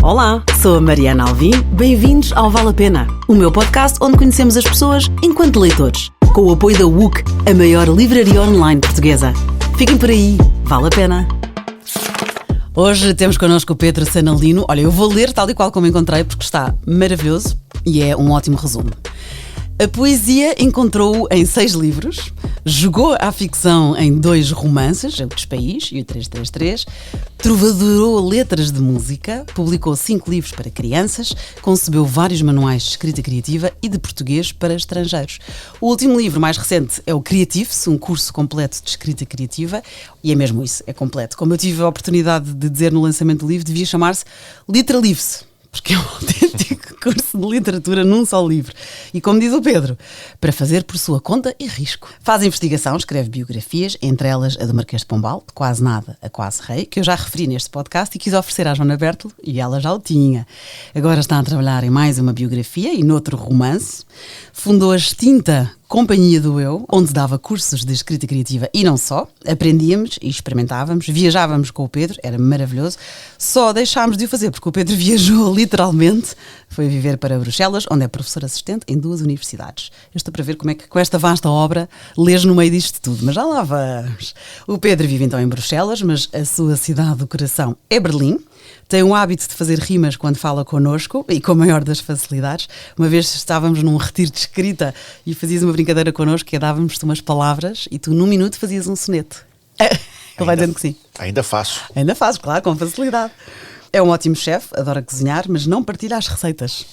Olá, sou a Mariana Alvim, bem-vindos ao Vale a Pena, o meu podcast onde conhecemos as pessoas enquanto leitores, com o apoio da WUC, a maior livraria online portuguesa. Fiquem por aí, vale a pena. Hoje temos connosco o Pedro Sanalino. Olha, eu vou ler tal e qual como encontrei porque está maravilhoso e é um ótimo resumo. A poesia encontrou-o em 6 livros, jogou à ficção em 2 romances, o Despaís e o 333, trovadorou letras de música, publicou 5 livros para crianças, concebeu vários manuais de escrita criativa e de português para estrangeiros. O último livro, mais recente, é o Creative-se, um curso completo de escrita criativa, e é mesmo isso, é completo. Como eu tive a oportunidade de dizer no lançamento do livro, devia chamar-se Literalive-se, porque é um autêntico curso de literatura num só livro. E como diz o Pedro, para fazer por sua conta e risco. Faz investigação, escreve biografias, entre elas a do Marquês de Pombal, de Quase Nada a Quase Rei, que eu já referi neste podcast e quis oferecer à Joana Bertolo, e ela já o tinha. Agora está a trabalhar em mais uma biografia e noutro romance. Fundou a extinta Companhia do Eu, onde dava cursos de escrita criativa e não só. Aprendíamos e experimentávamos, viajávamos com o Pedro, era maravilhoso. Só deixámos de o fazer porque o Pedro viajou literalmente, foi viver para Bruxelas, onde é professor assistente em 2 universidades. Eu estou para ver como é que com esta vasta obra lês no meio disto tudo, mas já lá vamos. O Pedro vive então em Bruxelas, mas a sua cidade do coração é Berlim. Tem o hábito de fazer rimas quando fala connosco e com a maior das facilidades. Uma vez estávamos num retiro de escrita e fazias uma brincadeira connosco que dávamos-te umas palavras e tu num minuto fazias um soneto. Ele vai dizendo que sim. Ainda faço. Ainda faz, claro, com facilidade. É um ótimo chefe, adora cozinhar, mas não partilha as receitas.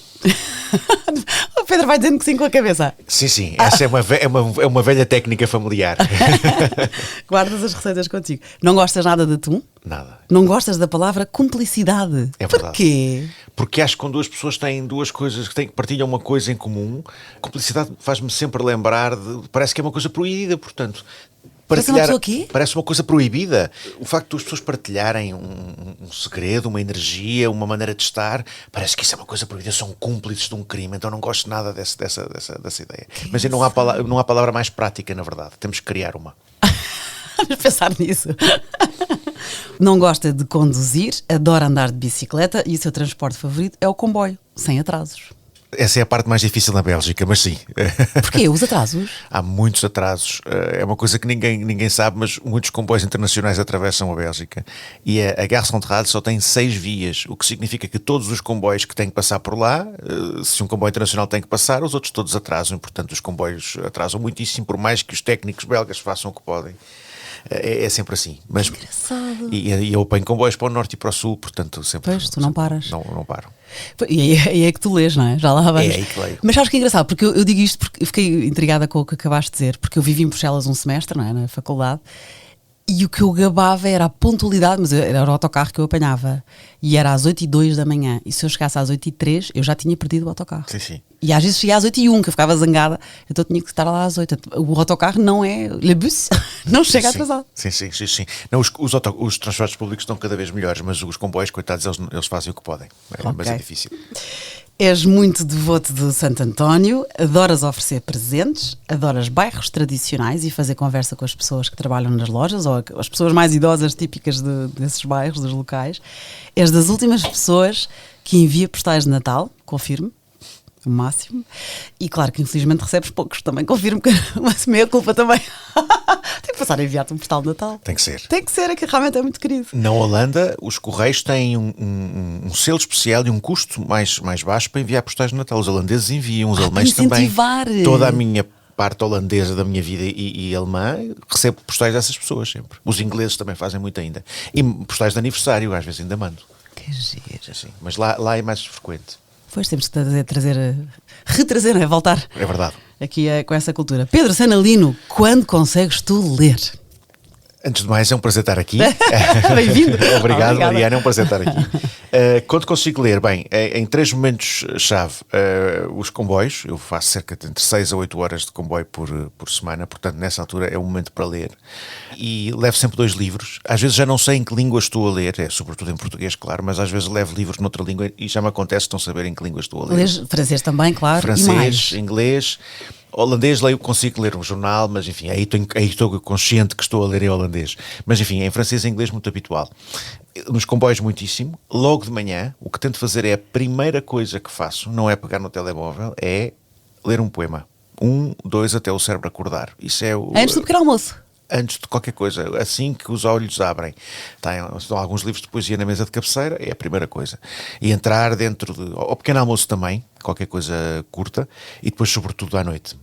O Pedro vai dizendo que sim com a cabeça. Sim, essa é uma velha técnica familiar. Guardas as receitas contigo. Não gostas nada de atum? Nada. Não gostas da palavra cumplicidade? É verdade. Porquê? Porque acho que quando 2 pessoas têm 2 coisas que partilham uma coisa em comum, cumplicidade faz-me sempre lembrar parece que é uma coisa proibida, portanto. Partilhar, parece uma coisa proibida. O facto de 2 pessoas partilharem um segredo, uma energia, uma maneira de estar, parece que isso é uma coisa proibida, são cúmplices de um crime, então não gosto nada dessa ideia. Mas não há palavra mais prática, na verdade. Temos que criar uma. Vamos pensar nisso. Não gosta de conduzir, adora andar de bicicleta e o seu transporte favorito é o comboio, sem atrasos. Essa é a parte mais difícil na Bélgica, mas sim. Porquê? Os atrasos? Há muitos atrasos. É uma coisa que ninguém sabe, mas muitos comboios internacionais atravessam a Bélgica. E a Gare Centrale só tem 6 vias, o que significa que todos os comboios que têm que passar por lá, se um comboio internacional tem que passar, os outros todos atrasam. Portanto, os comboios atrasam muitíssimo, por mais que os técnicos belgas façam o que podem. É sempre assim. Mas, engraçado. E eu apanho comboios para o norte e para o sul, portanto sempre. Pois, tu não paras. Não paro. E é que tu lês, não é? Já lá vamos. É aí que leio. Mas sabes que é engraçado, porque eu digo isto porque eu fiquei intrigada com o que acabaste de dizer, porque eu vivi em Bruxelas um semestre, não é? Na faculdade. E o que eu gabava era a pontualidade, mas era o autocarro que eu apanhava. E era às 8h02 da manhã. E se eu chegasse às 8h03, eu já tinha perdido o autocarro. Sim. E às vezes cheguei às 8h01, que eu ficava zangada. Então eu tinha que estar lá às 8. O autocarro não é le bus, não chega atrasado. Sim. Não, os transportes públicos estão cada vez melhores, mas os comboios, coitados, eles fazem o que podem. Mas é difícil. És muito devoto de Santo António, adoras oferecer presentes, adoras bairros tradicionais e fazer conversa com as pessoas que trabalham nas lojas ou as pessoas mais idosas típicas desses bairros, dos locais. És das últimas pessoas que envia postais de Natal, confirmo, o máximo. E claro que infelizmente recebes poucos, também confirmo que mas meia culpa também. Tem que passar a enviar-te um postal de Natal. Tem que ser. É que realmente é muito querido. Na Holanda, os Correios têm um selo especial e um custo mais baixo para enviar postais de Natal. Os holandeses enviam, os alemães também. Toda a minha parte holandesa da minha vida e alemã, recebo postais dessas pessoas sempre. Os ingleses também fazem muito ainda. E postais de aniversário, às vezes ainda mando. Que giro. Sim, mas lá é mais frequente. Pois temos que retrazer, não é? Voltar. É verdade. Aqui com essa cultura. Pedro Sanalino, quando consegues tu ler? Antes de mais, é um prazer estar aqui. Bem-vindo. Obrigado, Mariana, é um prazer estar aqui. Quando consigo ler? Bem, em 3 momentos-chave. Os comboios, eu faço cerca de entre 6 a 8 horas de comboio por semana, portanto, nessa altura é o momento para ler. E levo sempre 2 livros. Às vezes já não sei em que língua estou a ler, sobretudo em português, claro, mas às vezes levo livros noutra língua e já me acontece não saber em que língua estou a ler. Lês francês também, claro. Francês, inglês, holandês consigo ler um jornal, mas enfim, aí estou consciente que estou a ler em holandês. Mas enfim, em francês e inglês muito habitual. Nos comboios muitíssimo. Logo de manhã, o que tento fazer é a primeira coisa que faço, não é pegar no telemóvel, é ler um poema. 1, 2 até o cérebro acordar. Isso é Antes do pequeno almoço. Antes de qualquer coisa, assim que os olhos abrem. Estão alguns livros de poesia na mesa de cabeceira, é a primeira coisa. E entrar dentro ao pequeno almoço também, qualquer coisa curta, e depois sobretudo à noite,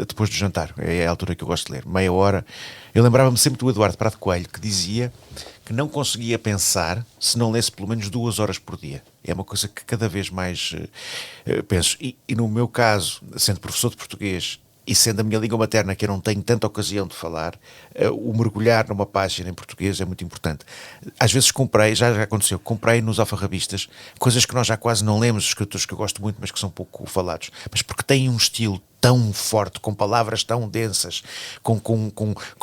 depois do jantar, é a altura que eu gosto de ler, meia hora. Eu lembrava-me sempre do Eduardo Prado Coelho, que dizia que não conseguia pensar se não lesse pelo menos 2 horas por dia. É uma coisa que cada vez mais penso. E no meu caso, sendo professor de português, e sendo a minha língua materna que eu não tenho tanta ocasião de falar, o mergulhar numa página em português é muito importante. Às vezes já aconteceu, comprei nos alfarrabistas coisas que nós já quase não lemos, escritores que eu gosto muito, mas que são pouco falados, mas porque têm um estilo tão forte, com palavras tão densas, com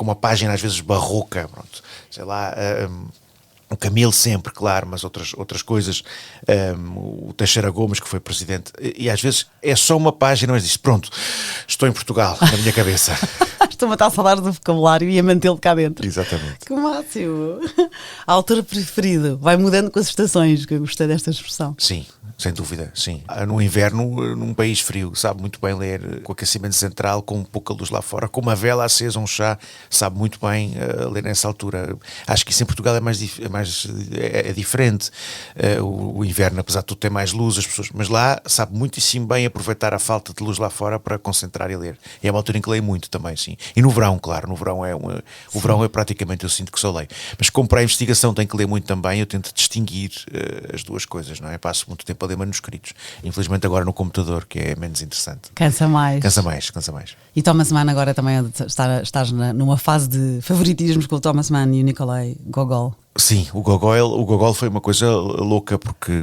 uma página às vezes barroca, pronto, sei lá... o Camilo sempre, claro, mas outras coisas, o Teixeira Gomes, que foi presidente, e às vezes é só uma página, mas diz, pronto, estou em Portugal, na minha cabeça. Estou-me a estar a falar do vocabulário e a mantê-lo cá dentro. Exatamente. Que máximo. A autor preferido vai mudando com as estações, que eu gostei desta expressão. Sim, sem dúvida, sim. No inverno, num país frio, sabe muito bem ler com aquecimento central, com pouca luz lá fora, com uma vela acesa, um chá, sabe muito bem ler nessa altura. Acho que isso em Portugal é diferente. O inverno, apesar de tudo, tem mais luz, as pessoas, mas lá sabe muitíssimo bem aproveitar a falta de luz lá fora para concentrar e ler. E é uma altura em que leio muito também, sim. E no verão, claro, o verão é praticamente, eu sinto que só leio. Mas como para a investigação tenho que ler muito também, eu tento distinguir as duas coisas, não é? Passo muito tempo a ler manuscritos. Infelizmente agora no computador, que é menos interessante. Cansa mais. Cansa mais. E Thomas Mann agora também estás numa fase de favoritismos com o Thomas Mann e o Nikolai Gogol. Sim, o Gogol foi uma coisa louca, porque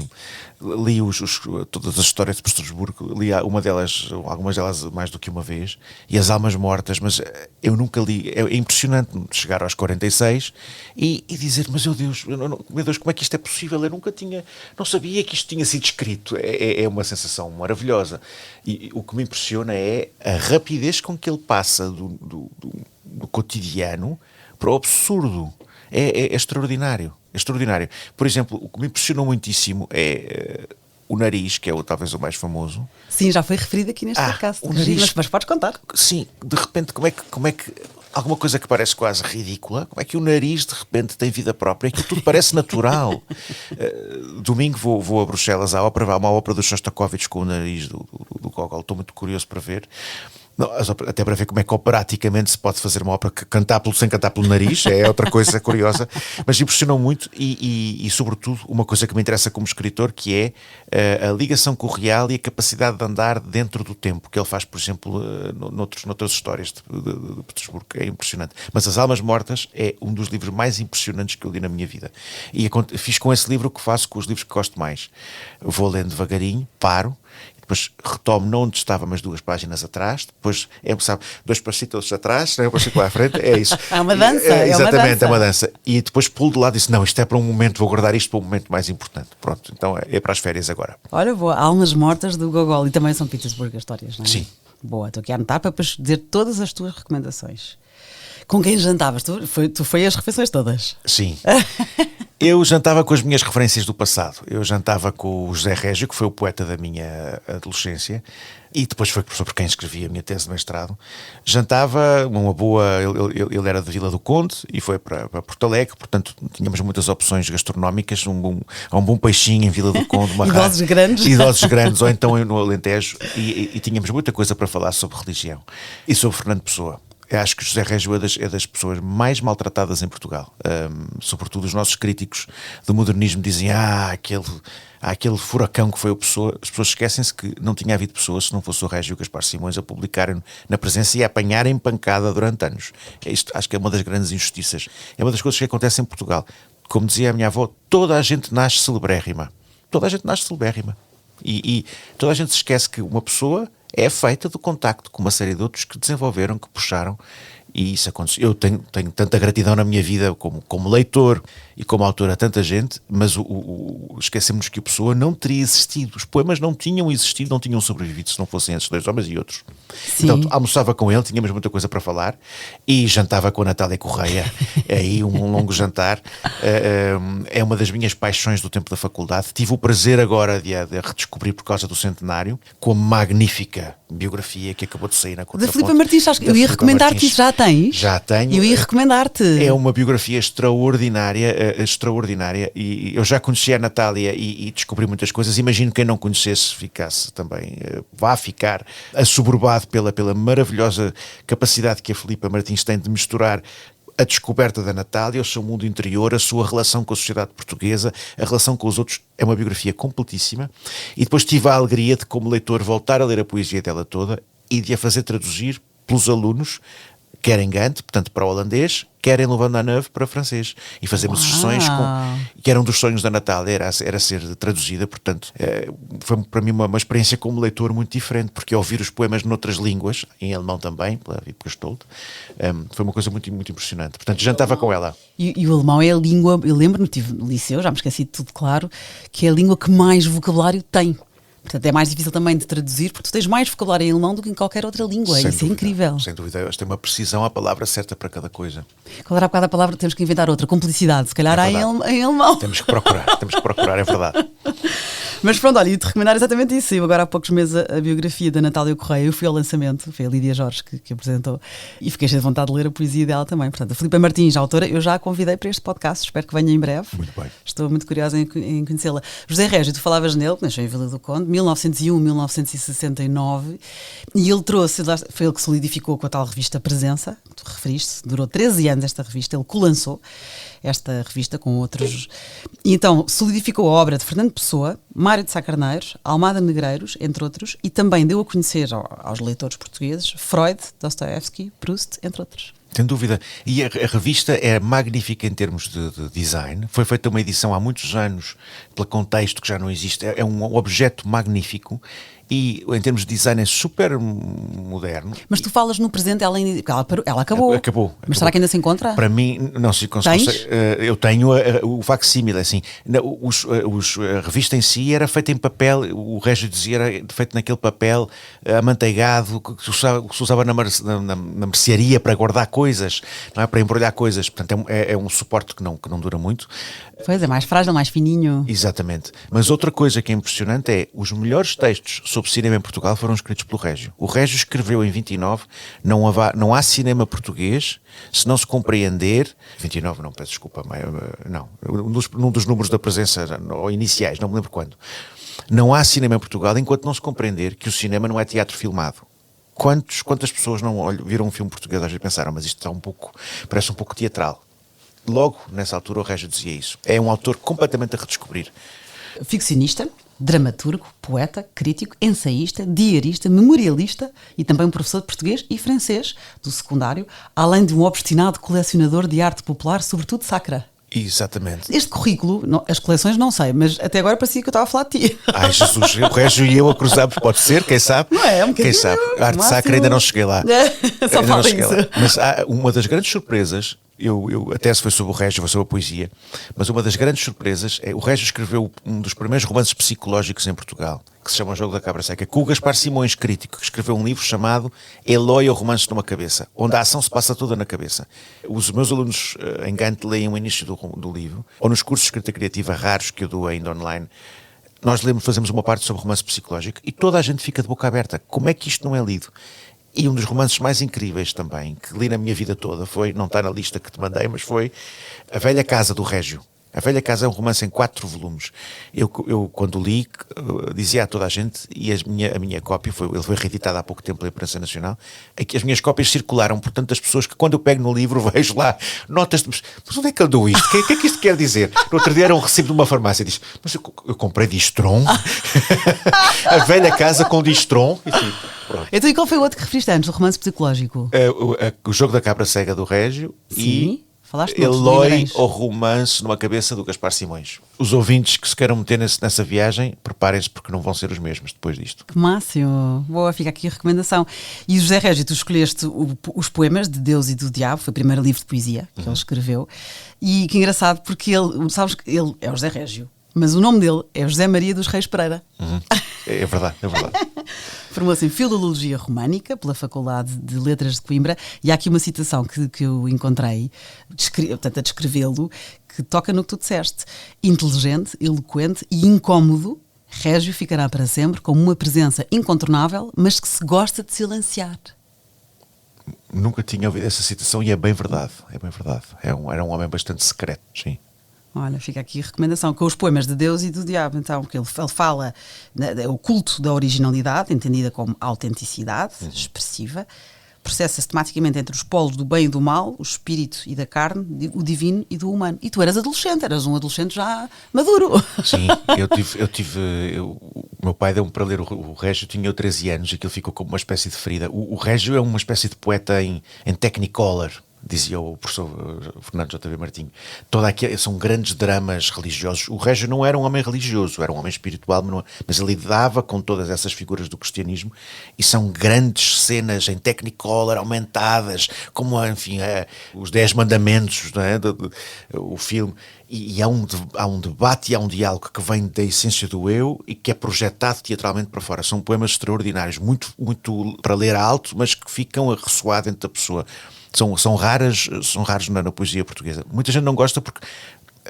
li todas as histórias de Petersburgo, li algumas delas mais do que uma vez, e As Almas Mortas, mas eu nunca li. É impressionante chegar aos 46 e dizer, mas meu Deus, como é que isto é possível? Eu não sabia que isto tinha sido escrito. É uma sensação maravilhosa. E o que me impressiona é a rapidez com que ele passa do cotidiano para o absurdo. É extraordinário. Por exemplo, o que me impressionou muitíssimo é o nariz, que é talvez o mais famoso. Sim, já foi referido aqui neste podcast. O nariz, mas podes contar. Sim, de repente, como é que alguma coisa que parece quase ridícula, como é que o nariz de repente tem vida própria? Aquilo tudo parece natural. Domingo vou a Bruxelas há uma ópera do Shostakovich com o nariz do Gogol. Estou muito curioso para ver. Não, até para ver como é que praticamente se pode fazer uma ópera sem cantar pelo nariz, é outra coisa curiosa, mas impressionou muito e sobretudo uma coisa que me interessa como escritor, que é a ligação com o real e a capacidade de andar dentro do tempo, que ele faz, por exemplo, noutras histórias de Petersburgo, é impressionante. Mas As Almas Mortas é um dos livros mais impressionantes que eu li na minha vida, e fiz com esse livro o que faço com os livros que gosto mais. Vou lendo devagarinho, paro, depois retomo não onde estava, mas 2 páginas atrás, depois, sabe, 2 passitos atrás, um passito lá à frente, é isso. É uma dança. Exatamente, é uma dança. E depois pulo de lado e disse, não, isto é para um momento, vou guardar isto para um momento mais importante. Pronto, então é para as férias agora. Olha, boa, Almas Mortas do Gogol, e também são Petersburg as histórias, não é? Sim. Boa, estou aqui a anotar para depois dizer todas as tuas recomendações. Com quem jantavas? Tu foi as refeições todas? Sim. Eu jantava com as minhas referências do passado. Eu jantava com o José Régio, que foi o poeta da minha adolescência, e depois foi por quem escrevi a minha tese de mestrado. Jantava uma boa... Ele era de Vila do Conde e foi para Porto Alegre, portanto tínhamos muitas opções gastronómicas, um bom peixinho em Vila do Conde, idosos grandes, ou então no Alentejo, e tínhamos muita coisa para falar sobre religião e sobre Fernando Pessoa. Eu acho que José Régio é das pessoas mais maltratadas em Portugal. Sobretudo os nossos críticos do modernismo dizem aquele furacão que foi o Pessoa. As pessoas esquecem-se que não tinha havido Pessoa se não fosse o Régio e o Gaspar Simões a publicarem na presença e a apanharem pancada durante anos. Isto acho que é uma das grandes injustiças. É uma das coisas que acontece em Portugal. Como dizia a minha avó, toda a gente nasce celebrérrima. E toda a gente se esquece que uma pessoa é feita do contacto com uma série de outros que desenvolveram, que puxaram, E isso aconteceu. Eu tenho tanta gratidão na minha vida como leitor e como autor a tanta gente, mas esquecemos que o Pessoa não teria existido. Os poemas não tinham existido, não tinham sobrevivido se não fossem esses dois homens e outros. Sim. Então, almoçava com ele, tínhamos muita coisa para falar e jantava com a Natália Correia. Aí um longo jantar. É uma das minhas paixões do tempo da faculdade. Tive o prazer agora de redescobrir por causa do centenário, com a magnífica biografia que acabou de sair na Contraponto. Da Filipa Martins, eu ia recomendar-te isso, já tens? Já tenho. Eu ia recomendar-te. É uma biografia extraordinária e eu já conhecia a Natália e descobri muitas coisas. Imagino que quem não conhecesse ficasse também, vá ficar assoberbado pela maravilhosa capacidade que a Filipa Martins tem de misturar a descoberta da Natália, o seu mundo interior, a sua relação com a sociedade portuguesa, a relação com os outros. É uma biografia completíssima. E depois tive a alegria de, como leitor, voltar a ler a poesia dela toda e de a fazer traduzir pelos alunos, quer em Gante, portanto para o holandês, quer em Louvain-la-Neuve para francês. E fazemos sessões que era um dos sonhos da Natália, era ser traduzida. Portanto, foi para mim uma experiência como leitor muito diferente, porque ouvir os poemas noutras línguas, em alemão também, pela Wiebke Stolt, foi uma coisa muito, muito impressionante. Portanto, jantava com ela. E o alemão é a língua, eu lembro-me, tive no liceu, já me esqueci de tudo, claro, que é a língua que mais vocabulário tem. Portanto, é mais difícil também de traduzir, porque tu tens mais vocabulário em alemão do que em qualquer outra língua. Sem Isso dúvida, é incrível. Sem dúvida, eles têm uma precisão, a palavra certa para cada coisa. Qual era a cada palavra? Temos que inventar outra. Cumplicidade, se calhar há em alemão. Temos que procurar, é verdade. Mas pronto, olha, ia-te recomendar exatamente isso. Saiu agora há poucos meses a biografia da Natália Correia. Eu fui ao lançamento, foi a Lídia Jorge que apresentou, e fiquei cheia de vontade de ler a poesia dela também. Portanto, a Filipa Martins, a autora, eu já a convidei para este podcast, espero que venha em breve. Muito bem. Estou muito curiosa em conhecê-la. José Régio, tu falavas nele, que nasceu em Vila do Conde, 1901-1969, e ele trouxe, foi ele que solidificou com a tal revista Presença, que tu referiste, durou 13 anos esta revista, ele colançou esta revista com outros. E então solidificou a obra de Fernando Pessoa, Mário de Sá Carneiro, Almada Negreiros, entre outros, e também deu a conhecer aos leitores portugueses Freud, Dostoevsky, Proust, entre outros. Sem dúvida. E a revista é magnífica em termos de design. Foi feita uma edição há muitos anos, pelo contexto que já não existe. É um objeto magnífico. E em termos de design é super moderno. Mas tu falas no presente, ela acabou. Mas será que ainda se encontra? Para mim, não se consegue. Eu tenho o facsímile, assim. A revista em si era feita em papel, o Régio dizia, era feito naquele papel amanteigado que se usava na mercearia para guardar coisas, não é? Para embrulhar coisas. Portanto, é um suporte que não dura muito. Pois é, mais frágil, mais fininho. Exatamente. Mas outra coisa que é impressionante é os melhores textos sobre cinema em Portugal foram escritos pelo Régio. O Régio escreveu em 29, não há cinema português se não se compreender, 29 não, peço desculpa, não, num dos números da Presença, ou iniciais, não me lembro quando. Não há cinema em Portugal enquanto não se compreender que o cinema não é teatro filmado. Quantas pessoas não viram um filme português e pensaram, mas isto parece um pouco teatral. Logo, nessa altura, o Régio dizia isso. É um autor completamente a redescobrir. Ficcionista, dramaturgo, poeta, crítico, ensaísta, diarista, memorialista e também um professor de português e francês do secundário, além de um obstinado colecionador de arte popular, sobretudo sacra. Exatamente. Este currículo, as coleções não sei, mas até agora parecia que eu estava a falar de ti. Ai Jesus, o Régio e eu a cruzamos, pode ser, quem sabe? Não é? Quem sabe? A arte sacra ainda não cheguei lá. Só falta isso. Mas há uma das grandes surpresas, até se foi sobre o Régio, foi sobre a poesia, mas uma das grandes surpresas é o Régio escreveu um dos primeiros romances psicológicos em Portugal, que se chama O Jogo da Cabra Seca, com o Gaspar Simões, crítico, que escreveu um livro chamado Eloy ou Romances numa Cabeça, onde a ação se passa toda na cabeça. Os meus alunos em Gante leem o início do livro, ou nos cursos de escrita criativa raros que eu dou ainda online, nós fazemos uma parte sobre romance psicológico e toda a gente fica de boca aberta. Como é que isto não é lido? E um dos romances mais incríveis também, que li na minha vida toda, não está na lista que te mandei, mas foi A Velha Casa, do Régio. A Velha Casa é um romance em 4 volumes. Eu quando li, dizia a toda a gente, e a minha cópia, ele foi reeditado há pouco tempo pela Imprensa Nacional, é que as minhas cópias circularam por tantas pessoas que quando eu pego no livro vejo lá notas de... Mas onde é que ele deu isto? O que é que isto quer dizer? No outro dia era um recibo de uma farmácia e diz, mas eu comprei Distron. A Velha Casa com Distron. E assim, pronto. Então e qual foi o outro que referiste antes, o romance psicológico? O Jogo da Cabra Cega, do Régio. Sim. Falaste noutros, do Eloy Guimarães. ou Romance numa cabeça do Gaspar Simões. Os ouvintes que se queiram meter nessa viagem, preparem-se porque não vão ser os mesmos depois disto. Que máximo! Boa, fica aqui a recomendação. E o José Régio, tu escolheste os poemas de Deus e do Diabo, foi o primeiro livro de poesia que ele escreveu. E que engraçado, porque ele, sabes que ele é o José Régio, mas o nome dele é José Maria dos Reis Pereira. É verdade, é verdade. Formou-se em Filologia Românica pela Faculdade de Letras de Coimbra, e há aqui uma citação que eu encontrei, portanto, a descrevê-lo, que toca no que tu disseste. Inteligente, eloquente e incómodo, Régio ficará para sempre como uma presença incontornável, mas que se gosta de silenciar. Nunca tinha ouvido essa citação e é bem verdade. É bem verdade. Era um homem bastante secreto, sim. Olha, fica aqui a recomendação, com os poemas de Deus e do Diabo. Então, que ele fala o culto da originalidade, entendida como autenticidade expressiva, processa-se tematicamente entre os polos do bem e do mal, o espírito e da carne, o divino e do humano. E tu eras adolescente, eras um adolescente já maduro. Sim, o meu pai deu-me para ler o Régio, tinha eu 13 anos, aquilo ficou como uma espécie de ferida. O Régio é uma espécie de poeta em Technicolor, dizia o professor Fernando J.V. Martinho. São grandes dramas religiosos. O Régio não era um homem religioso, era um homem espiritual, mas ele lidava com todas essas figuras do cristianismo, e são grandes cenas em Technicolor, aumentadas, como, enfim, os 10 Mandamentos, não é? O filme. E há um debate e há um diálogo que vem da essência do eu e que é projetado teatralmente para fora. São poemas extraordinários, muito, muito para ler alto, mas que ficam a ressoar dentro da pessoa. São raros na poesia portuguesa. Muita gente não gosta porque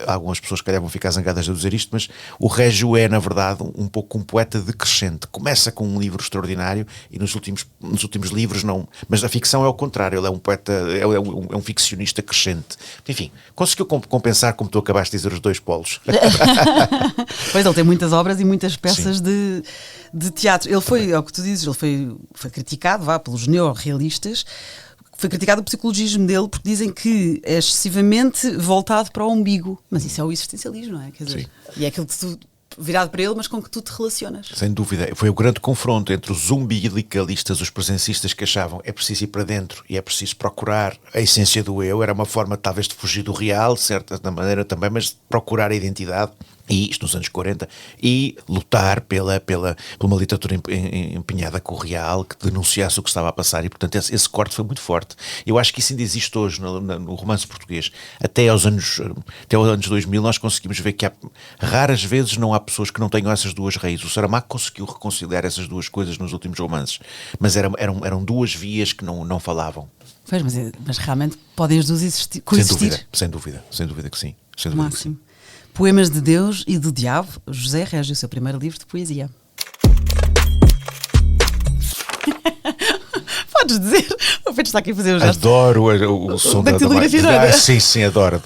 algumas pessoas, se calhar, vão ficar zangadas a dizer isto, mas o Régio é, na verdade, um pouco um poeta decrescente. Começa com um livro extraordinário e nos últimos livros não. Mas a ficção é o contrário, ele é um poeta, é um ficcionista crescente. Enfim, conseguiu compensar, como tu acabaste de dizer, os dois polos. Pois, ele tem muitas obras e muitas peças de teatro. Ele foi, é o que tu dizes, ele foi criticado, pelos neorrealistas. Foi criticado o psicologismo dele porque dizem que é excessivamente voltado para o umbigo. Mas isso é o existencialismo, não é? Quer dizer, e é aquilo que tu, virado para ele, mas com que tu te relacionas. Sem dúvida. Foi o grande confronto entre os umbilicalistas, os presencistas, que achavam é preciso ir para dentro e é preciso procurar a essência do eu. Era uma forma, talvez, de fugir do real, de certa maneira também, mas de procurar a identidade. E isto nos anos 40, e lutar pela uma literatura empenhada com o real, que denunciasse o que estava a passar, e portanto esse corte foi muito forte. Eu acho que isso ainda existe hoje no romance português. Até aos anos 2000 nós conseguimos ver que raras vezes não há pessoas que não tenham essas duas raízes. O Saramago conseguiu reconciliar essas duas coisas nos últimos romances, mas eram duas vias que não falavam. Pois, mas realmente podem as duas coexistir. Sem dúvida que sim. Sem dúvida Máximo. que sim. Poemas de Deus e do Diabo, José Régio, o seu primeiro livro de poesia. Podes dizer? O Pedro está aqui a fazer o gesto. Adoro o som da datilografia. Sim, adoro.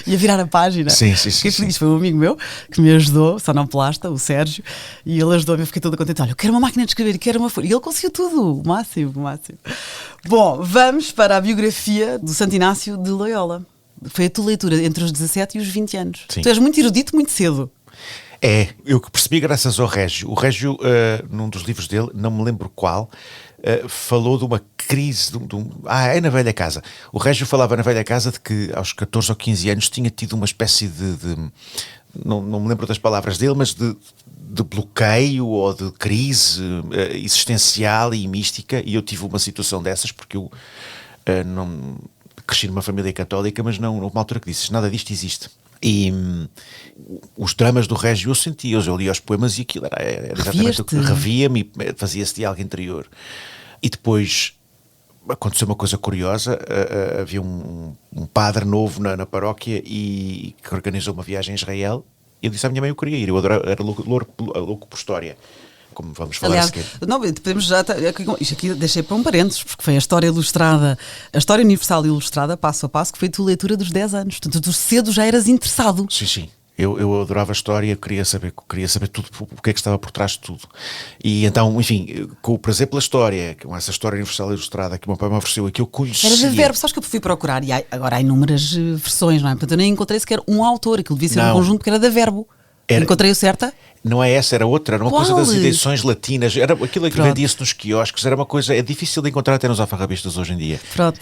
E a virar a página. Sim. Fiquei feliz. Foi um amigo meu que me ajudou, sonoplasta, o Sérgio, e ele ajudou-me. Eu fiquei toda contente. Olha, eu quero uma máquina de escrever, quero uma folha. E ele conseguiu tudo. O máximo. Bom, vamos para a biografia do Santo Inácio de Loyola. Foi a tua leitura entre os 17 e os 20 anos. Sim. Tu és muito erudito, muito cedo. Eu que percebi graças ao Régio. O Régio, num dos livros dele, não me lembro qual, falou de uma crise. É na Velha Casa. O Régio falava na Velha Casa de que aos 14 ou 15 anos tinha tido uma espécie de não me lembro das palavras dele, mas de bloqueio ou de crise existencial e mística. E eu tive uma situação dessas porque eu cresci numa família católica, mas não numa altura que disse nada disto existe. E os dramas do Régio eu sentia, eu lia os poemas e aquilo era exatamente o que revia-me, fazia-se diálogo interior. E depois aconteceu uma coisa curiosa, havia um padre novo na paróquia e que organizou uma viagem a Israel, e eu disse à minha mãe eu queria ir, eu era louco por história. Como vamos falar. Aliás, não, podemos já. Isto aqui deixei para um parênteses, porque foi a história ilustrada, a história universal ilustrada, passo a passo, que foi a tua leitura dos 10 anos. Portanto, tu cedo já eras interessado. Sim. Eu adorava a história, eu queria saber tudo, o que é que estava por trás de tudo. E então, enfim, com o prazer pela história, com essa história universal ilustrada que o meu pai me ofereceu, que eu conhecia. Era da Verbo, sabes que eu fui procurar, e agora há inúmeras versões, não é? Portanto, eu nem encontrei sequer um autor, aquilo devia ser um conjunto, porque era da Verbo. Encontrei o certa? Não é essa, era outra, era uma Qual? coisa das edições latinas, era aquilo que Pronto. vendia-se nos quiosques, era uma coisa, é difícil de encontrar até nos alfarrabistas hoje em dia. Pronto.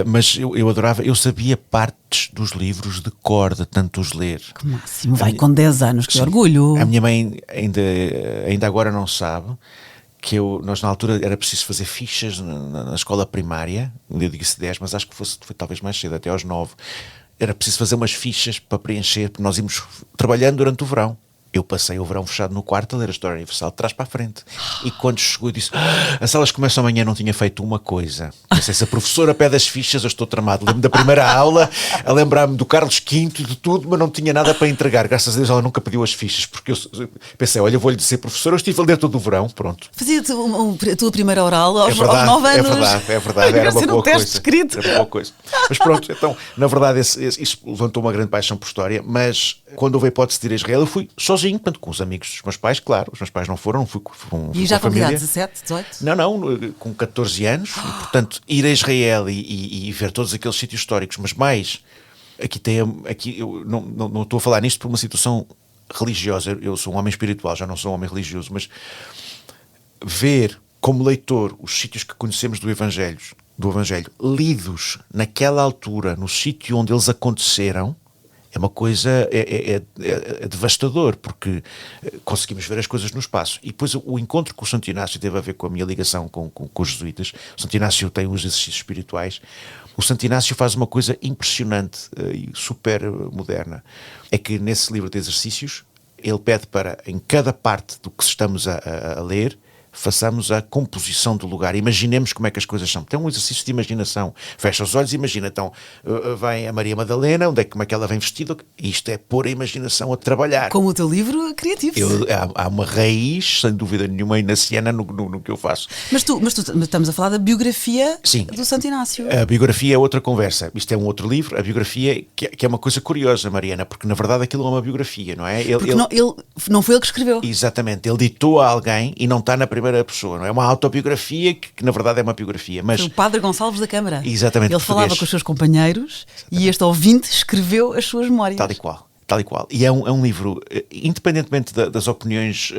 Mas eu adorava, eu sabia partes dos livros de cor, de tanto os ler. Que máximo. Vai com 10 anos, que orgulho. A minha mãe ainda agora não sabe que nós na altura era preciso fazer fichas na escola primária, eu disse 10, mas acho que foi talvez mais cedo, até aos 9. Era preciso fazer umas fichas para preencher, porque nós íamos trabalhando durante o verão. Eu passei o verão fechado no quarto a ler a História Universal de trás para a frente. E quando chegou, eu disse: as aulas começam amanhã, não tinha feito uma coisa. Pensei, se a professora pede as fichas, eu estou tramado. Lembro-me da primeira aula, a lembrar-me do Carlos V e de tudo, mas não tinha nada para entregar. Graças a Deus ela nunca pediu as fichas, porque eu pensei, olha, eu vou-lhe dizer professora, eu estive a ler todo o verão, pronto. Fazia-te a tua primeira oral aos 9 anos. É verdade, era uma boa coisa. Escrito. Era uma boa coisa. Mas pronto, então, na verdade, isso levantou uma grande paixão por história, mas quando houve a hipótese de ir a Israel, eu fui sozinho, portanto, com os amigos dos meus pais, claro, os meus pais não fui com E já a família. com 17, 18? Não, com 14 anos, e, portanto, ir a Israel e ver todos aqueles sítios históricos, mas mais, aqui eu não estou a falar nisto por uma situação religiosa, eu sou um homem espiritual, já não sou um homem religioso, mas ver como leitor os sítios que conhecemos do Evangelho lidos naquela altura, no sítio onde eles aconteceram, é uma coisa, é devastador, porque conseguimos ver as coisas no espaço. E depois o encontro com o Santo Inácio teve a ver com a minha ligação com os jesuítas. O Santo Inácio tem uns exercícios espirituais. O Santo Inácio faz uma coisa impressionante e super moderna. É que nesse livro de exercícios, ele pede para, em cada parte do que estamos a ler, façamos a composição do lugar, imaginemos como é que as coisas são. Tem um exercício de imaginação. Fecha os olhos e imagina, então vem a Maria Madalena, como é que ela vem vestida? Isto é pôr a imaginação a trabalhar. Como o teu livro criativo. Há uma raiz, sem dúvida nenhuma, inaciana no que eu faço. Mas estamos a falar da biografia Sim. do Santo Inácio. A biografia é outra conversa. Isto é um outro livro. A biografia, que é uma coisa curiosa, Mariana, porque na verdade aquilo é uma biografia, não é? Não foi ele que escreveu. Exatamente. Ele ditou a alguém e não está na primeira pessoa, não é uma autobiografia que na verdade é uma biografia. Mas... Foi o Padre Gonçalves da Câmara. Exatamente. Ele falava com os seus companheiros. Exatamente. E este ouvinte escreveu as suas memórias. Tal e qual. E é um livro, independentemente das opiniões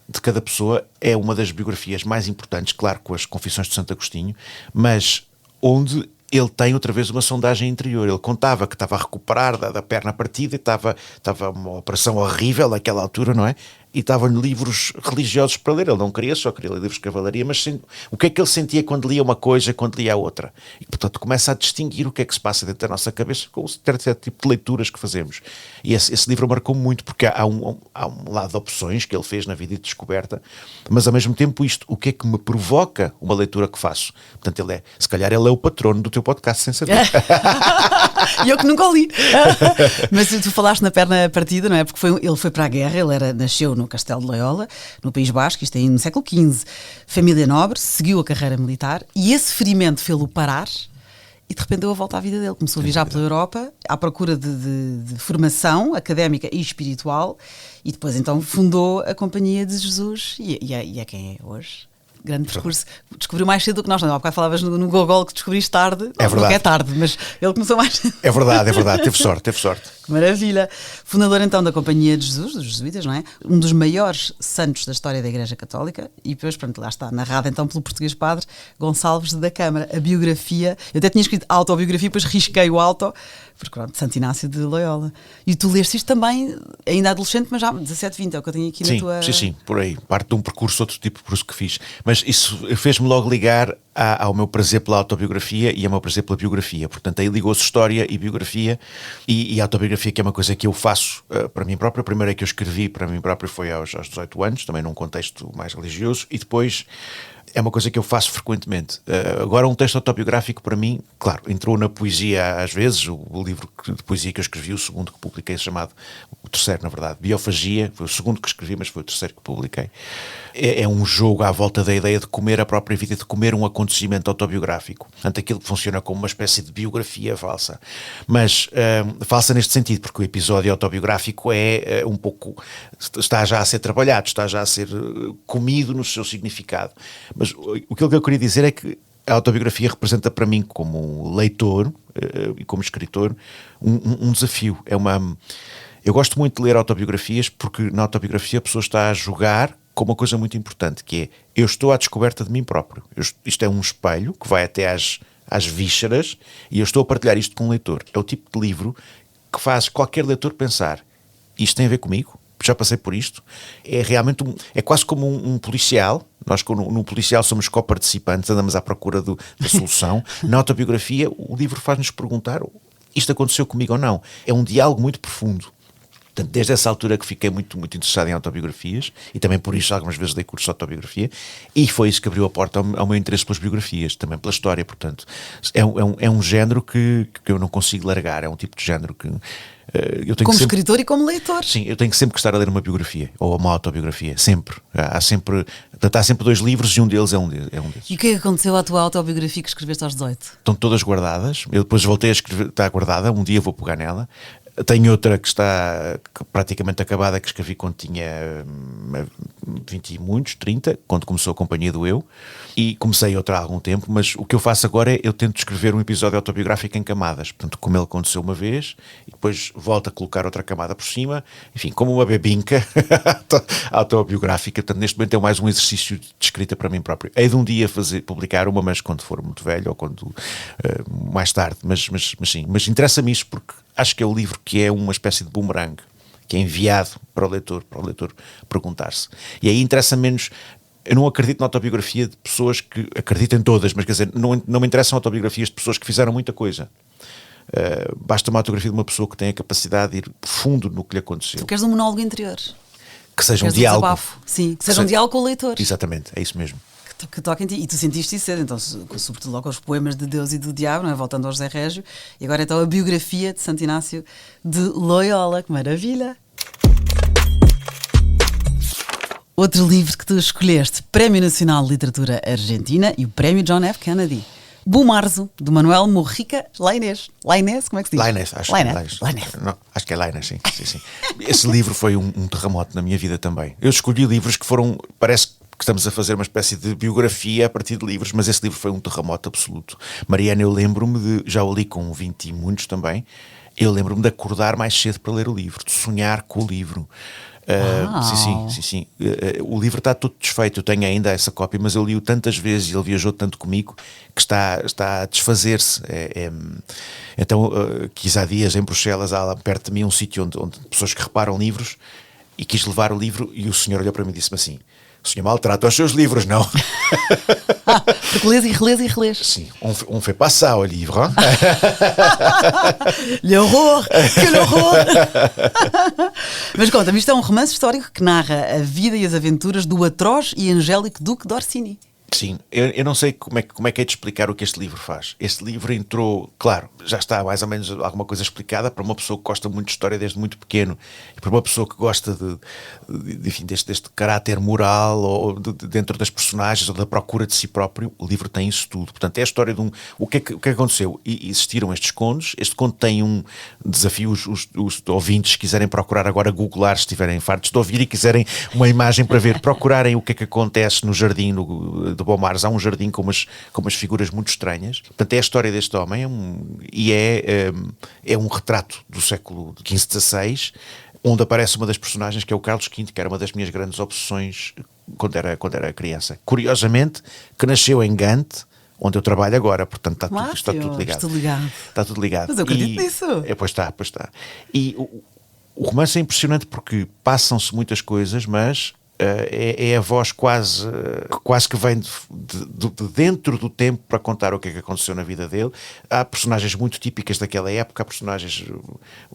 de cada pessoa, é uma das biografias mais importantes, claro, com as Confissões de Santo Agostinho, mas onde ele tem outra vez uma sondagem interior. Ele contava que estava a recuperar da perna partida, estava uma operação horrível naquela altura, não é? E estavam-lhe livros religiosos para ler. Ele não queria, só queria ler livros de cavalaria, mas o que é que ele sentia quando lia uma coisa, quando lia a outra? E, portanto, começa a distinguir o que é que se passa dentro da nossa cabeça com o certo tipo de leituras que fazemos. E esse livro marcou muito, porque há um lado de opções que ele fez na vida e de descoberta, mas, ao mesmo tempo, o que é que me provoca uma leitura que faço? Portanto, se calhar ele é o patrono do teu podcast, sem saber. E eu que nunca o li. Mas tu falaste na perna partida, não é? Porque ele foi para a guerra, ele nasceu no Castelo de Loyola, no País Basco, isto aí no século XV. Família nobre, seguiu a carreira militar e esse ferimento fê-lo parar e de repente deu a volta à vida dele. Começou a viajar pela Europa à procura de formação académica e espiritual e depois então fundou a Companhia de Jesus e é quem é hoje. Grande percurso. Descobriu mais cedo do que nós. Não, há bocado falavas no Gogol que descobriste tarde. É verdade. Não que é tarde, mas ele começou mais cedo. É verdade. Teve sorte. Maravilha. Fundador então da Companhia de Jesus, dos jesuítas, não é? Um dos maiores santos da história da Igreja Católica e depois, pronto, lá está, narrado então pelo português padre Gonçalves da Câmara. A biografia, eu até tinha escrito autobiografia, depois risquei o auto, porque pronto, Santo Inácio de Loyola. E tu leste isto também, ainda adolescente, mas já 17, 20, é o que eu tenho aqui na tua... Sim, por aí. Parte de um percurso, outro tipo de percurso que fiz. Mas isso fez-me logo ligar ao meu prazer pela autobiografia e ao meu prazer pela biografia. Portanto, aí ligou-se história e biografia e autobiografia, que é uma coisa que eu faço para mim próprio. A primeira que eu escrevi para mim próprio foi aos 18 anos, também num contexto mais religioso, e depois é uma coisa que eu faço frequentemente. Agora, um texto autobiográfico para mim, claro, entrou na poesia às vezes. O livro de poesia que eu escrevi, o segundo que publiquei, chamado, o terceiro na verdade, Biofagia, foi o segundo que escrevi, mas foi o terceiro que publiquei. É um jogo à volta da ideia de comer a própria vida, de comer um acontecimento autobiográfico. Portanto, aquilo que funciona como uma espécie de biografia falsa. Mas falsa neste sentido, porque o episódio autobiográfico é um pouco... está já a ser trabalhado, está já a ser comido no seu significado. Mas o que eu queria dizer é que a autobiografia representa para mim, como leitor e como escritor, um desafio. Eu gosto muito de ler autobiografias porque na autobiografia a pessoa está a jogar com uma coisa muito importante, que é, eu estou à descoberta de mim próprio. Isto é um espelho que vai até às vísceras e eu estou a partilhar isto com um leitor. É o tipo de livro que faz qualquer leitor pensar, isto tem a ver comigo? Já passei por isto? É realmente é quase como um policial. Nós no policial somos coparticipantes, andamos à procura da solução. Na autobiografia o livro faz-nos perguntar, isto aconteceu comigo ou não? É um diálogo muito profundo. Portanto, desde essa altura que fiquei muito, muito interessado em autobiografias, e também por isso algumas vezes dei cursos de autobiografia, e foi isso que abriu a porta ao meu interesse pelas biografias, também pela história. Portanto, é um género que eu não consigo largar, é um tipo de género que eu tenho como sempre, escritor e como leitor. sim, eu tenho sempre que estar a ler uma biografia ou uma autobiografia, sempre. Há sempre 2 livros e um deles é um desses. E o que é que aconteceu à tua autobiografia que escreveste aos 18? Estão todas guardadas, eu depois voltei a escrever, está guardada, um dia vou pegar nela. Tenho outra que está praticamente acabada, que escrevi quando tinha 20 e muitos, 30, quando começou a Companhia do Eu, e comecei outra há algum tempo, mas o que eu faço agora é, eu tento escrever um episódio autobiográfico em camadas, portanto, como ele aconteceu uma vez, e depois volto a colocar outra camada por cima, enfim, como uma bebinca autobiográfica. Portanto, neste momento é mais um exercício de escrita para mim próprio. Hei de um dia publicar uma, mas quando for muito velho, ou quando mais tarde, mas sim, mas interessa-me isso porque acho que é o livro que é uma espécie de boomerang, que é enviado para o leitor perguntar-se. E aí interessa menos. Eu não acredito na autobiografia de pessoas que acreditam todas, mas quer dizer, não me interessam autobiografias de pessoas que fizeram muita coisa. Basta uma autobiografia de uma pessoa que tem a capacidade de ir fundo no que lhe aconteceu. Tu queres um monólogo interior? Que seja um Queres diálogo. desabafo? Sim, que seja um diálogo com o leitor. Exatamente, é isso mesmo. Que toca em ti. E tu sentiste isso cedo, então, sobretudo logo aos poemas de Deus e do Diabo, não é? Voltando ao José Régio, e agora então a biografia de Santo Inácio de Loyola. Que maravilha! Outro livro que tu escolheste, Prémio Nacional de Literatura Argentina e o Prémio John F. Kennedy. Bumarzo, do Manuel Mujica Lainez. Lainez, como é que se diz? Lainez, acho que é Lainez, sim. Esse livro foi um terremoto na minha vida também. Eu escolhi livros que foram, parece que estamos a fazer uma espécie de biografia a partir de livros, mas esse livro foi um terremoto absoluto. Mariana, eu lembro-me de, já o li com 20 e muitos também, eu lembro-me de acordar mais cedo para ler o livro, de sonhar com o livro. Sim. O livro está todo desfeito. Eu tenho ainda essa cópia, mas eu li-o tantas vezes e ele viajou tanto comigo que está a desfazer-se. Então, quis há dias em Bruxelas, há lá perto de mim um sítio onde pessoas que reparam livros, e quis levar o livro e o senhor olhou para mim e disse-me assim: o senhor maltrata os seus livros, não? Porque lês e relês. Sim, on fait pas ça au livre. Hein? L'horror! Que l'horror! Mas conta-me, isto é um romance histórico que narra a vida e as aventuras do atroz e angélico Duque d'Orsini. Sim, eu não sei como é que é de explicar o que este livro faz. Este livro entrou, claro, já está mais ou menos alguma coisa explicada para uma pessoa que gosta muito de história desde muito pequeno, e para uma pessoa que gosta enfim, deste caráter moral, ou dentro das personagens, ou da procura de si próprio. O livro tem isso tudo. Portanto, é a história de o que é que aconteceu. E existiram estes contos. Este conto tem um desafio, os ouvintes, se quiserem procurar agora, googlar, se estiverem fartos de ouvir e quiserem uma imagem para ver, procurarem o que é que acontece no jardim de Beaumarz. Há um jardim com umas figuras muito estranhas. Portanto, é a história deste homem, é um retrato do século XV, XVI, onde aparece uma das personagens, que é o Carlos V, que era uma das minhas grandes obsessões quando era criança. Curiosamente, que nasceu em Gante, onde eu trabalho agora. Portanto, está tudo ligado. Está tudo ligado. Mas eu acredito nisso. Pois está. E o romance é impressionante porque passam-se muitas coisas, mas é a voz quase que vem de dentro do tempo para contar o que é que aconteceu na vida dele. Há personagens muito típicas daquela época, há personagens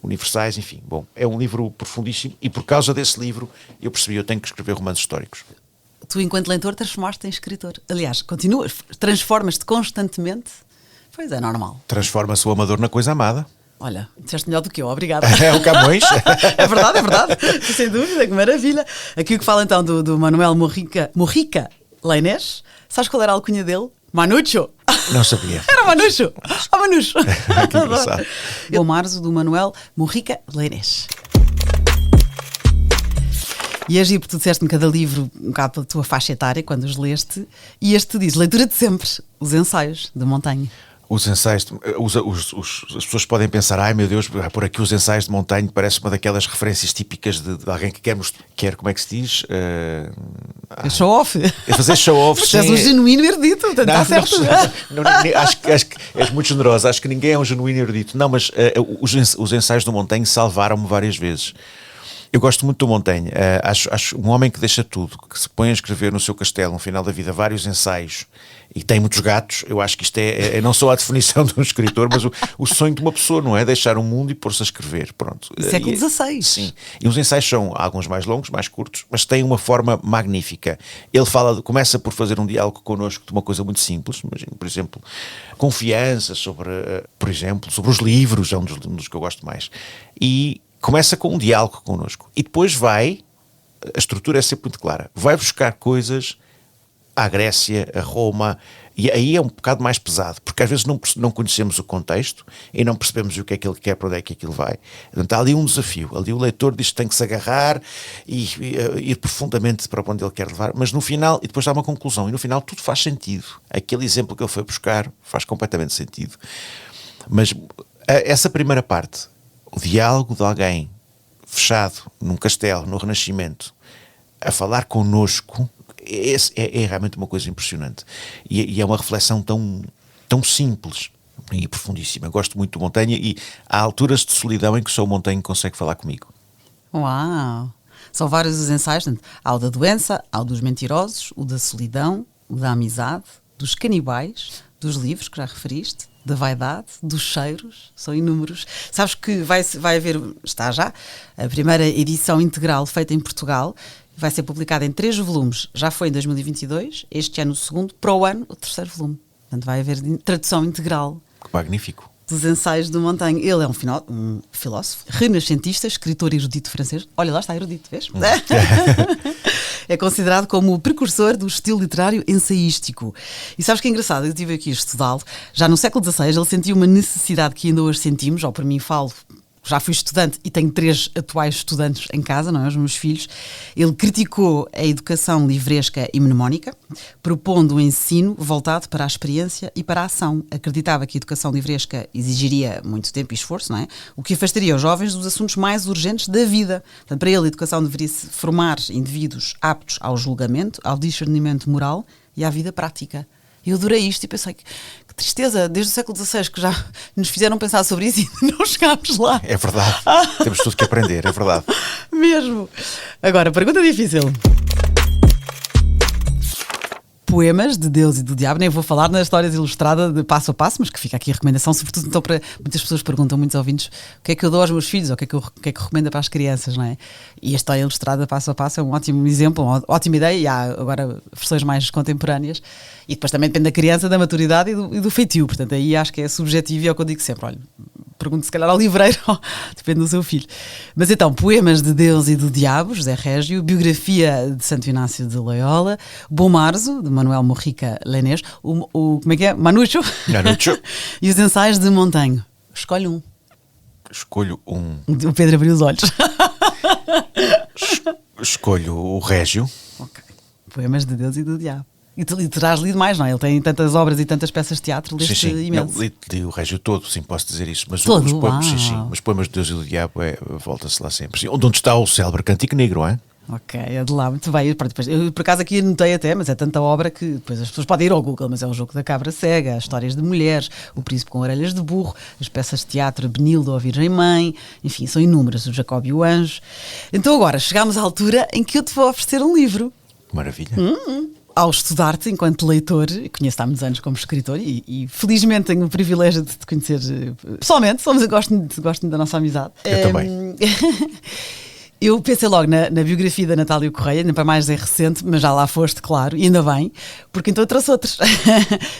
universais, enfim. Bom, é um livro profundíssimo e por causa desse livro eu percebi, eu tenho que escrever romances históricos. Tu, enquanto leitor, transformaste-te em escritor. Aliás, continuas, transformas-te constantemente. Pois é, normal. Transforma-se o amador na coisa amada. Olha, disseste melhor do que eu, obrigada. É o Camões. É verdade. Sem dúvida, que maravilha. Aqui o que fala então do Manuel Mujica Lainez. Sabes qual era a alcunha dele? Manucho. Não sabia. Era Manucho. Manucho. Que engraçado. Bumarzo, do Manuel Mujica Lainez. E é giro, porque tu disseste-me cada livro um bocado pela tua faixa etária, quando os leste, e este diz, leitura de sempre, os ensaios de Montaigne. Os ensaios, as pessoas podem pensar, ai meu Deus, por aqui os ensaios de Montaigne parece uma daquelas referências típicas de alguém que quer, como é que se diz? Show-off. Fazer show-off. Mas és um genuíno erudito, portanto está certo. Acho que és muito generosa, acho que ninguém é um genuíno erudito. Não, mas os ensaios do Montaigne salvaram-me várias vezes. Eu gosto muito do Montaigne, acho um homem que deixa tudo, que se põe a escrever no seu castelo, no final da vida, vários ensaios e tem muitos gatos. Eu acho que isto é não só a definição de um escritor, mas o sonho de uma pessoa, não é? Deixar o mundo e pôr-se a escrever, pronto. Século XVI. Sim, e os ensaios são alguns mais longos, mais curtos, mas têm uma forma magnífica. Ele começa por fazer um diálogo connosco de uma coisa muito simples, imagino, por exemplo, confiança sobre, por exemplo, sobre os livros, é um dos que eu gosto mais, e começa com um diálogo connosco e depois a estrutura é sempre muito clara, vai buscar coisas à Grécia, a Roma, e aí é um bocado mais pesado, porque às vezes não conhecemos o contexto e não percebemos o que é que ele quer, para onde é que aquilo vai. Portanto, há ali um desafio, ali o leitor diz que tem que se agarrar e ir profundamente para onde ele quer levar, mas no final, e depois dá uma conclusão, e no final tudo faz sentido. Aquele exemplo que ele foi buscar faz completamente sentido. Mas essa primeira parte, o diálogo de alguém fechado num castelo, no Renascimento, a falar connosco, é realmente uma coisa impressionante. E é uma reflexão tão simples e profundíssima. Gosto muito do Montaigne e há alturas de solidão em que só o Montaigne consegue falar comigo. Uau! São vários os ensaios. Há o da doença, há o dos mentirosos, o da solidão, o da amizade, dos canibais, dos livros que já referiste, da vaidade, dos cheiros, são inúmeros. Sabes que vai haver, está já, a primeira edição integral feita em Portugal, vai ser publicada em 3 volumes, já foi em 2022, este ano o segundo, para o ano o 3º volume. Portanto vai haver tradução integral. Que magnífico. Dos ensaios do Montaigne. Ele é um filósofo, renascentista, escritor erudito francês. Olha lá, está erudito, vês? É considerado como o precursor do estilo literário ensaístico. E sabes que é engraçado? Eu estive aqui a estudá-lo. Já no século XVI ele sentiu uma necessidade que ainda hoje sentimos, ou por mim falo, já fui estudante e tenho 3 atuais estudantes em casa, não é? Os meus filhos. Ele criticou a educação livresca e mnemónica, propondo um ensino voltado para a experiência e para a ação. Acreditava que a educação livresca exigiria muito tempo e esforço, não é? O que afastaria os jovens dos assuntos mais urgentes da vida. Portanto, para ele, a educação deveria formar indivíduos aptos ao julgamento, ao discernimento moral e à vida prática. Eu adorei isto e pensei que tristeza, desde o século XVI que já nos fizeram pensar sobre isso e não chegámos lá. É verdade, temos tudo que aprender, é verdade. Mesmo. Agora, pergunta difícil. Poemas de Deus e do Diabo, nem vou falar nas histórias ilustradas de passo a passo, mas que fica aqui a recomendação, sobretudo então para muitas pessoas perguntam, muitos ouvintes, o que é que eu dou aos meus filhos, ou o que é que eu recomendo para as crianças, não é? E a história ilustrada passo a passo é um ótimo exemplo, uma ótima ideia, e há agora versões mais contemporâneas, e depois também depende da criança, da maturidade e do feitio, portanto aí acho que é subjetivo e é o que eu digo sempre, olha, pergunto se calhar ao livreiro, depende do seu filho. Mas então, Poemas de Deus e do Diabo, José Régio, Biografia de Santo Inácio de Loyola, Bom Marzo, de Manuel Morrica Lenês, como é que é? Manucho. E os Ensaios de Montaigne. Escolhe um. Escolho um. O Pedro abriu os olhos. Escolho o Régio. Ok. Poemas de Deus e do Diabo. E terás lido mais, não é? Ele tem tantas obras e tantas peças de teatro, leste imenso. Não, li o Régio todo, sim, posso dizer isso. Mas todo, os poemas, sim, os Poemas de Deus e do Diabo volta-se lá sempre. Sim, onde está o célebre Cântico Negro, não é? Ok, é de lá, muito bem. Eu, por acaso aqui anotei até, mas é tanta obra que depois as pessoas podem ir ao Google, mas é o Jogo da Cabra Cega, as histórias de mulheres, o Príncipe com Orelhas de Burro, as peças de teatro Benildo ou Virgem Mãe, enfim, são inúmeras, o Jacob e o Anjo. Então agora chegámos à altura em que eu te vou oferecer um livro. Que maravilha. Ao estudar-te enquanto leitor, conheço-te há muitos anos como escritor e felizmente tenho o privilégio de te conhecer pessoalmente, gosto da nossa amizade. Eu também. Eu pensei logo na biografia da Natália Correia, ainda para mais é recente, mas já lá foste, claro, e ainda bem, porque então eu trouxe outros.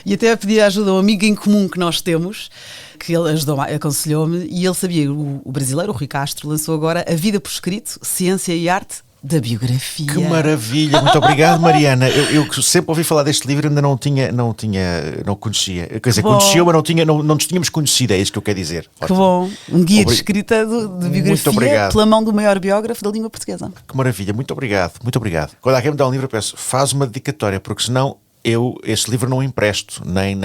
E até pedi ajuda a um amigo em comum que nós temos, que ele aconselhou-me, e ele sabia, o brasileiro, o Rui Castro, lançou agora A Vida por Escrito, Ciência e Arte da Biografia. Que maravilha, muito obrigado, Mariana. Eu sempre ouvi falar deste livro, ainda não conhecia. Quer dizer, conhecia, mas não nos tínhamos conhecido, é isso que eu quero dizer. Que bom, um guia de escrita de biografia pela mão do maior biógrafo da língua portuguesa. Que maravilha, muito obrigado. Quando alguém me dá um livro, eu peço, faz uma dedicatória, porque senão eu este livro não empresto, nem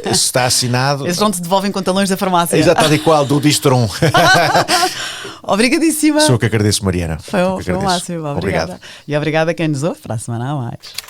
se está assinado. Esses não te devolvem com talões da farmácia. Já está de qual, do Distron. Obrigadíssima. Sou eu que agradeço, Mariana. Foi o máximo. Obrigada. Obrigado. E obrigada a quem nos ouve. Para a semana a mais.